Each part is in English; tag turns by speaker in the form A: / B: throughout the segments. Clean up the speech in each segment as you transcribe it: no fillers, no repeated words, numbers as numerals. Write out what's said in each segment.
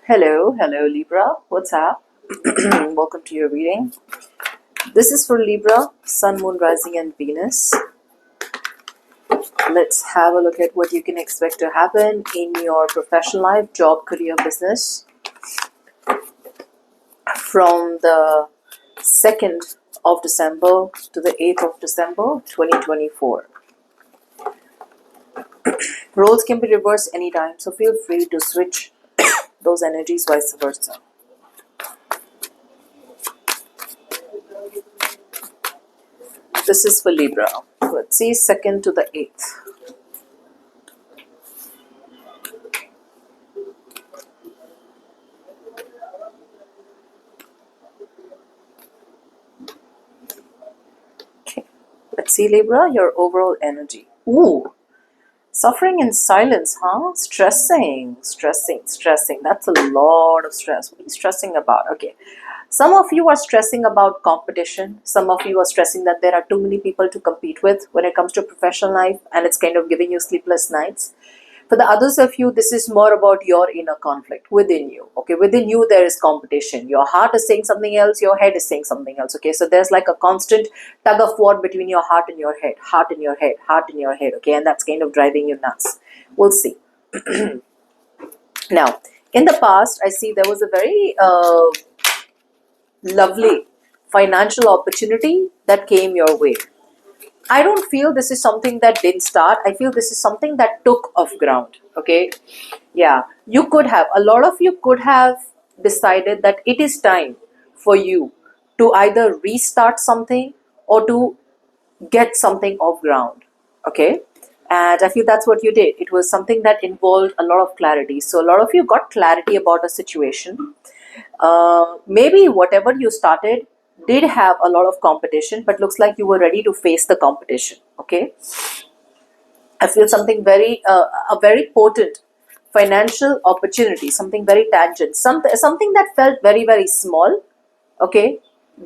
A: Hello Libra. What's up? Welcome to your reading. This is for Libra, Sun, Moon, Rising, and Venus. Let's have a look at what you can expect to happen in your professional life, job, career, business from the 2nd of December to the 8th of December 2024. Roles can be reversed anytime, so feel free to switch those energies, vice versa. This is for Libra. Let's see, 2nd to the 8th. Okay, let's see, Libra, your overall energy. Ooh, suffering in silence, huh? Stressing. That's a lot of stress. What are you stressing about? Okay. Some of you are stressing about competition. Some of you are stressing that there are too many people to compete with when it comes to professional life, and it's kind of giving you sleepless nights. For the others of you, this is more about your inner conflict within you. Okay, within you there is competition. Your heart is saying something else, your head is saying something else. Okay, so there's like a constant tug of war between your heart and your head, heart and your head, heart and your head. Okay, and that's kind of driving you nuts. We'll see. Now, in the past, I see there was a very lovely financial opportunity that came your way. I don't feel this is something that didn't start. I feel this is something that took off ground. Okay. Yeah. You could have, a lot of you could have decided that it is time for you to either restart something or to get something off ground. Okay. And I feel that's what you did. It was something that involved a lot of clarity. So a lot of you got clarity about a situation. Maybe whatever you started did have a lot of competition, but looks like you were ready to face the competition. Okay, I feel something a very potent financial opportunity, something very tangent, something that felt very, very small. Okay,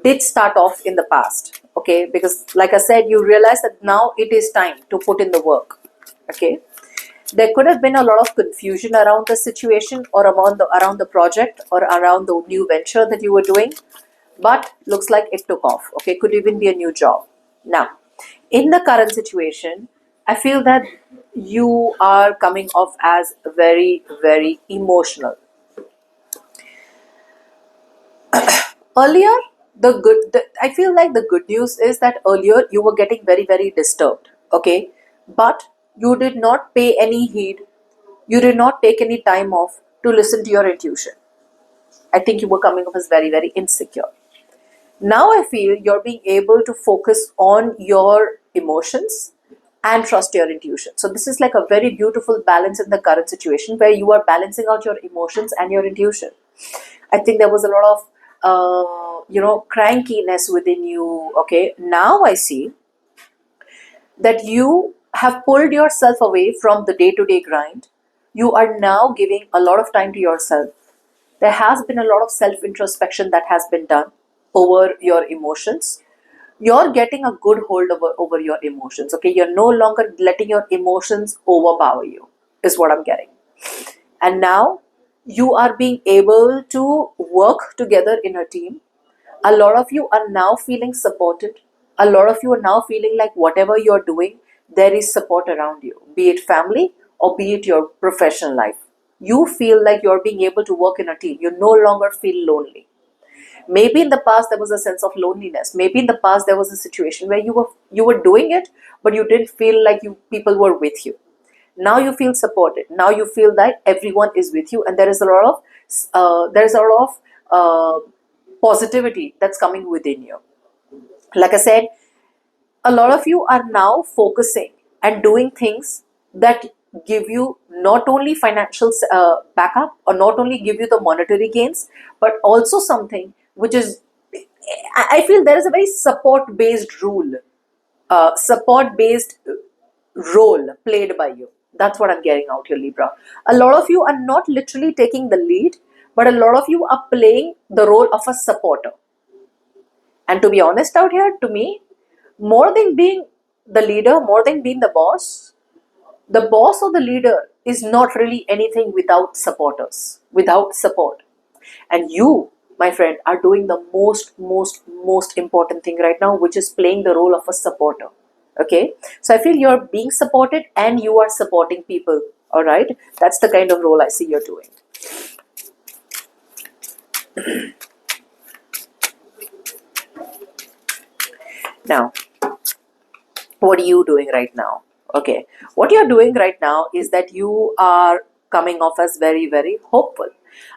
A: did start off in the past. Okay, because like I said, you realize that now it is time to put in the work. Okay, there could have been a lot of confusion around the situation or around the project or around the new venture that you were doing, but looks like it took off. Okay, could even be a new job. Now, in the current situation, I feel that you are coming off as very, very emotional. Earlier, I feel like the good news is that earlier you were getting very, very disturbed. Okay, but you did not pay any heed. You did not take any time off to listen to your intuition. I think you were coming off as very, very insecure. Now I feel you're being able to focus on your emotions and trust your intuition. So this is like a very beautiful balance in the current situation where you are balancing out your emotions and your intuition. I think there was a lot of crankiness within you. Okay, now I see that you have pulled yourself away from the day-to-day grind. You are now giving a lot of time to yourself. There has been a lot of self introspection that has been done over your emotions. You're getting a good hold over your emotions. Okay, you're no longer letting your emotions overpower you, is what I'm getting. And now you are being able to work together in a team. A lot of you are now feeling supported. A lot of you are now feeling like whatever you're doing, there is support around you, be it family or be it your professional life. You feel like you're being able to work in a team. You no longer feel lonely. Maybe in the past there was a sense of loneliness. Maybe in the past there was a situation where you were doing it, but you didn't feel like people were with you. Now you feel supported. Now you feel that everyone is with you, and there is a lot of positivity that's coming within you. Like I said, a lot of you are now focusing and doing things that give you not only financial backup or not only give you the monetary gains, but also something which is, I feel there is a very support based support based role played by you. That's what I'm getting out here, Libra. A lot of you are not literally taking the lead, but a lot of you are playing the role of a supporter. And to be honest out here, to me, more than being the leader, more than being the boss, The boss or the leader is not really anything without supporters, without support. And you, my friend, are doing the most important thing right now, which is playing the role of a supporter. Okay, so I feel you're being supported and you are supporting people. All right, that's the kind of role I see you're doing. Now, what are you doing right now? Okay, what you're doing right now is that you are coming off as very hopeful.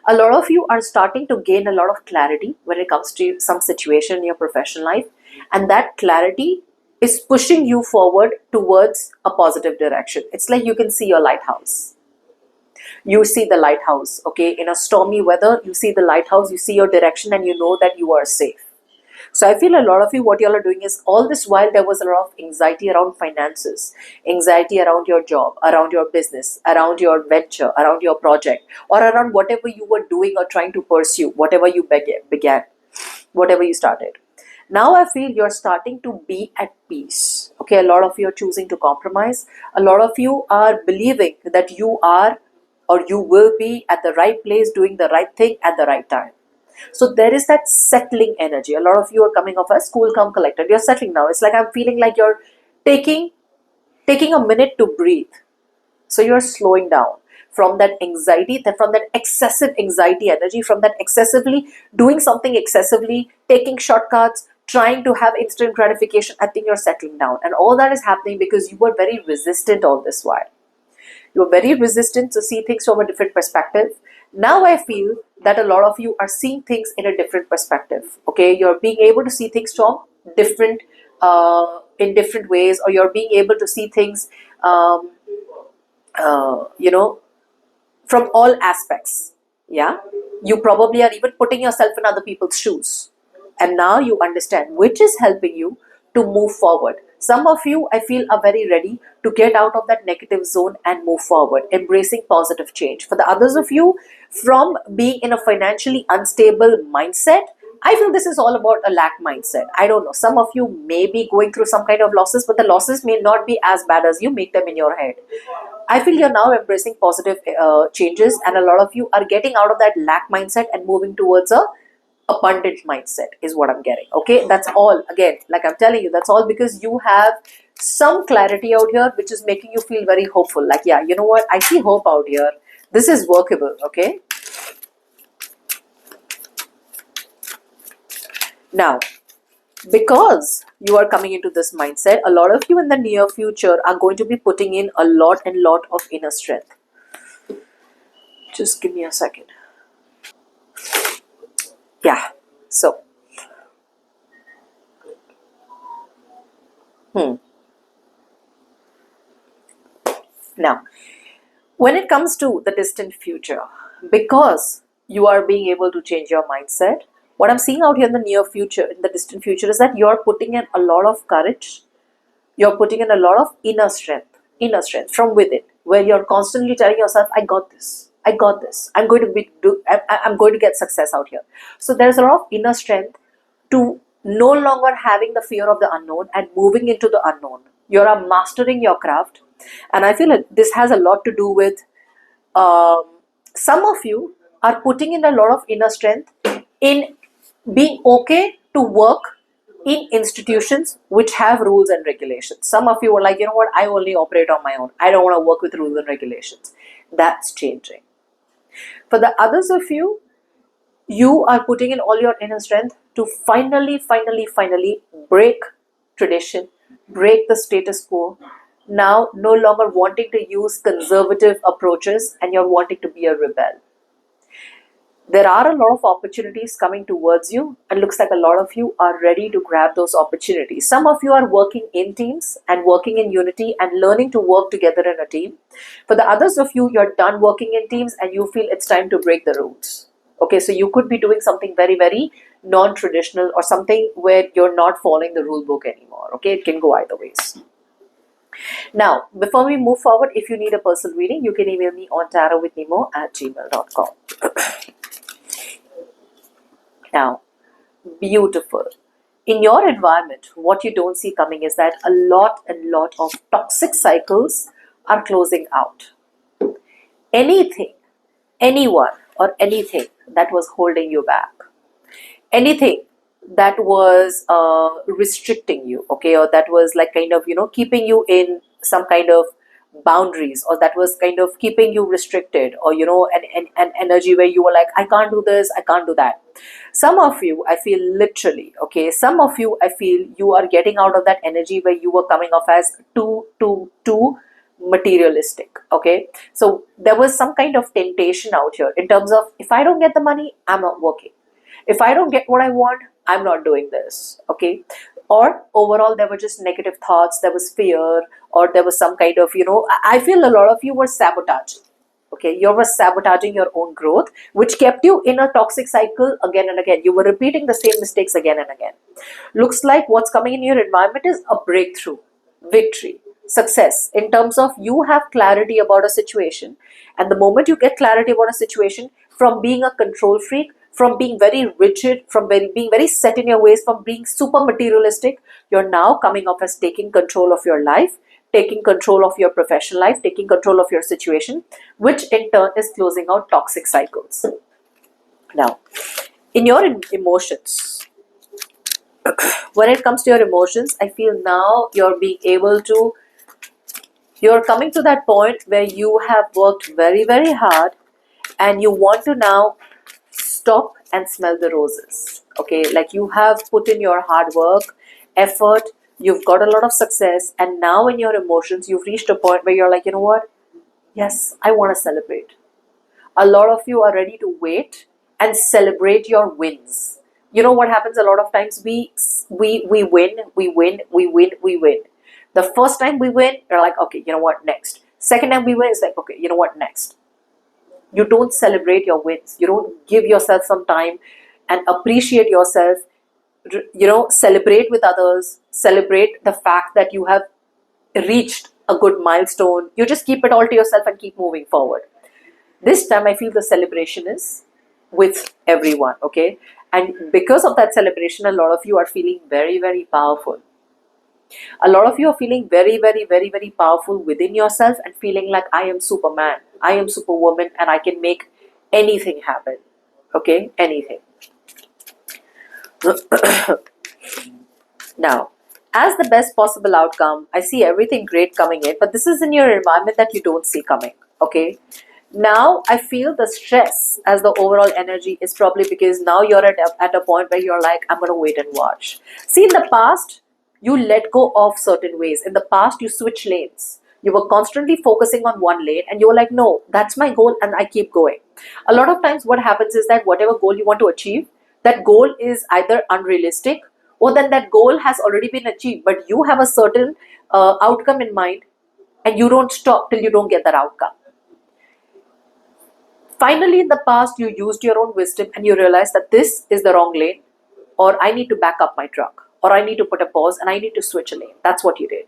A: A lot of you are starting to gain a lot of clarity when it comes to some situation in your professional life, and that clarity is pushing you forward towards a positive direction. It's like you can see your lighthouse. You see the lighthouse. Okay, in a stormy weather, you see the lighthouse, you see your direction, and you know that you are safe. So I feel a lot of you, what y'all are doing is, all this while there was a lot of anxiety around finances, anxiety around your job, around your business, around your venture, around your project, or around whatever you were doing or trying to pursue, whatever you began, whatever you started. Now I feel you're starting to be at peace. Okay, a lot of you are choosing to compromise. A lot of you are believing that you are or you will be at the right place doing the right thing at the right time. So there is that settling energy. A lot of you are coming off as cool, calm, collected. You're settling now. It's like I'm feeling like you're taking taking a minute to breathe. So you're slowing down from that anxiety, from that excessive anxiety energy, from that excessively doing something excessively, taking shortcuts, trying to have instant gratification. I think you're settling down. And all that is happening because you were very resistant all this while. You're very resistant to see things from a different perspective. Now I feel that a lot of you are seeing things in a different perspective. Okay, you're being able to see things from different, in different ways, or you're being able to see things, um, you know, from all aspects. Yeah, you probably are even putting yourself in other people's shoes, and now you understand, which is helping you to move forward. Some of you, I feel, are very ready to get out of that negative zone and move forward, embracing positive change. For the others of you, from being in a financially unstable mindset, I feel this is all about a lack mindset. I don't know, some of you may be going through some kind of losses, but the losses may not be as bad as you make them in your head. I feel you're now embracing positive changes, and a lot of you are getting out of that lack mindset and moving towards a abundant mindset, is what I'm getting. Okay, that's all. Again, like I'm telling you, that's all because you have some clarity out here, which is making you feel very hopeful. Like, yeah, you know what? I see hope out here. This is workable. Okay. Now, because you are coming into this mindset, a lot of you in the near future are going to be putting in a lot and lot of inner strength. Just give me a second. Yeah. So, hmm. Now, when it comes to the distant future, because you are being able to change your mindset, what I'm seeing out here in the near future, in the distant future, is that you're putting in a lot of courage, you're putting in a lot of inner strength from within, where you're constantly telling yourself, I got this. I got this. I'm going to I'm going to get success out here. So there's a lot of inner strength to no longer having the fear of the unknown and moving into the unknown. You're mastering your craft. And I feel that this has a lot to do with, um, some of you are putting in a lot of inner strength in being okay to work in institutions which have rules and regulations. Some of you are like, you know what, I only operate on my own. I don't want to work with rules and regulations. That's changing. For the others of you, you are putting in all your inner strength to finally break tradition, break the status quo. Now, no longer wanting to use conservative approaches, and you're wanting to be a rebel. There are a lot of opportunities coming towards you, and looks like a lot of you are ready to grab those opportunities. Some of you are working in teams and working in unity and learning to work together in a team. For the others of you, you're done working in teams and you feel it's time to break the rules. Okay, so you could be doing something very non-traditional, or something where you're not following the rule book anymore. Okay, it can go either ways. Now, before we move forward, if you need a personal reading, you can email me on tarotwithnimo@gmail.com. Now, beautiful. In your environment, what you don't see coming is that a lot and lot of toxic cycles are closing out. Anything, anyone, or anything that was holding you back, anything that was restricting you, okay, or that was like kind of, keeping you in some kind of boundaries, or that was kind of keeping you restricted, or an energy where you were like, I can't do this, I can't do that. Some of you, I feel, literally, okay, some of you, I feel, you are getting out of that energy where you were coming off as too materialistic. Okay, so there was some kind of temptation out here in terms of, if I don't get the money, I'm not working. If I don't get what I want, I'm not doing this. Okay, or overall there were just negative thoughts, there was fear, or there was some kind of, I feel a lot of you were sabotaging. Okay, you were sabotaging your own growth, which kept you in a toxic cycle again and again. You were repeating the same mistakes again and again. Looks like what's coming in your environment is a breakthrough, victory, success, in terms of you have clarity about a situation. And the moment you get clarity about a situation, from being a control freak, from being very rigid, from being very set in your ways, from being super materialistic, you're now coming off as taking control of your life, taking control of your professional life, taking control of your situation, which in turn is closing out toxic cycles. Now, in your emotions, when it comes to your emotions, I feel now you're coming to that point where you have worked very, very hard, and you want to now stop and smell the roses. Okay, like you have put in your hard work, effort, you've got a lot of success, and now in your emotions, you've reached a point where you're like, you know what? Yes, I want to celebrate. A lot of you are ready to wait and celebrate your wins. You know what happens a lot of times? We win. The first time we win, you're like, okay, you know what, next. Second time we win, it's like, okay, you know what, next. You don't celebrate your wins. You don't give yourself some time and appreciate yourself. Celebrate with others. Celebrate the fact that you have reached a good milestone. You just keep it all to yourself and keep moving forward. This time I feel the celebration is with everyone, okay? And because of that celebration, a lot of you are feeling very, very powerful. A lot of you are feeling very, very, very, very powerful within yourself and feeling like, I am Superman, I am Superwoman, and I can make anything happen. Okay, anything. Now, as the best possible outcome, I see everything great coming in, but this is in your environment that you don't see coming. Okay, now I feel the stress as the overall energy is probably because now you're at a point where you're like, I'm going to wait and watch. See, in the past, you let go of certain ways. In the past, you switch lanes. You were constantly focusing on one lane and you were like, no, that's my goal and I keep going. A lot of times what happens is that whatever goal you want to achieve, that goal is either unrealistic, or then that goal has already been achieved, but you have a certain outcome in mind and you don't stop till you don't get that outcome. Finally, in the past, you used your own wisdom and you realized that this is the wrong lane, or I need to back up my truck, or I need to put a pause and I need to switch a lane. That's what you did.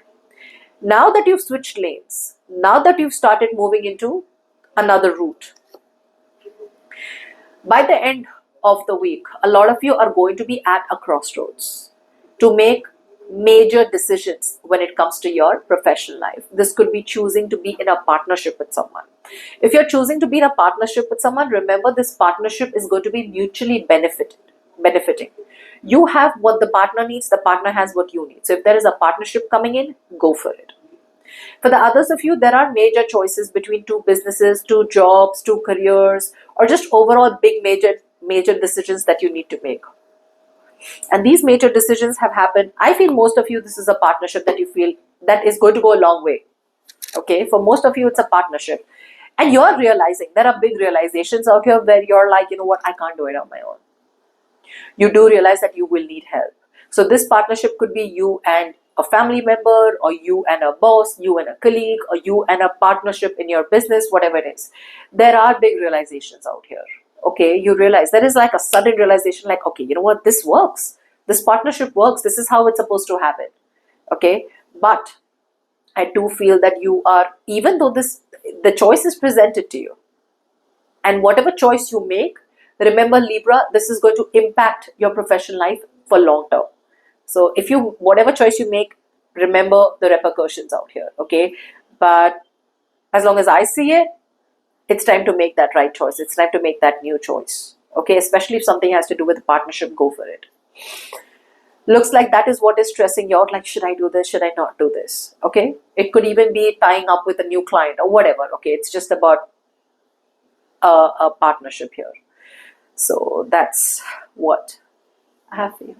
A: Now that you've switched lanes, now that you've started moving into another route, by the end of the week, a lot of you are going to be at a crossroads to make major decisions when it comes to your professional life. This could be choosing to be in a partnership with someone. If you're choosing to be in a partnership with someone, remember this partnership is going to be mutually benefiting. You have what the partner needs, the partner has what you need. So if there is a partnership coming in, go for it. For the others of you, there are major choices between two businesses, two jobs, two careers, or just overall big major decisions that you need to make. And these major decisions have happened. I feel most of you, this is a partnership that you feel that is going to go a long way. Okay, for most of you, it's a partnership. And you're realizing, there are big realizations out here where you're like, you know what, I can't do it on my own. You do realize that you will need help. So this partnership could be you and a family member, or you and a boss, you and a colleague, or you and a partnership in your business, whatever it is. There are big realizations out here. Okay, you realize there is like a sudden realization like, okay, you know what, this works. This partnership works. This is how it's supposed to happen. Okay, but I do feel that you are, even though the choice is presented to you, and whatever choice you make, remember Libra, this is going to impact your professional life for long term. So whatever choice you make, remember the repercussions out here, okay? But As long as I see it, it's time to make that right choice. It's time to make that new choice. Okay, especially if something has to do with a partnership, go for it. Looks like that is what is stressing you out. Like, should I do this? Should I not do this? Okay, it could even be tying up with a new client or whatever. Okay, it's just about a partnership here. So that's what I have for you.